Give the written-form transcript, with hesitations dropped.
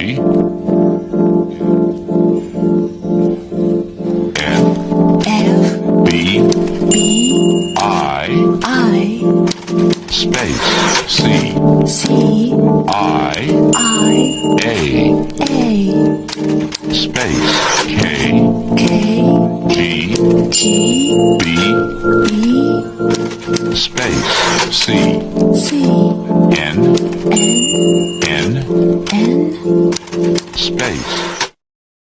Ready? F B I space C I A space K G B space C N space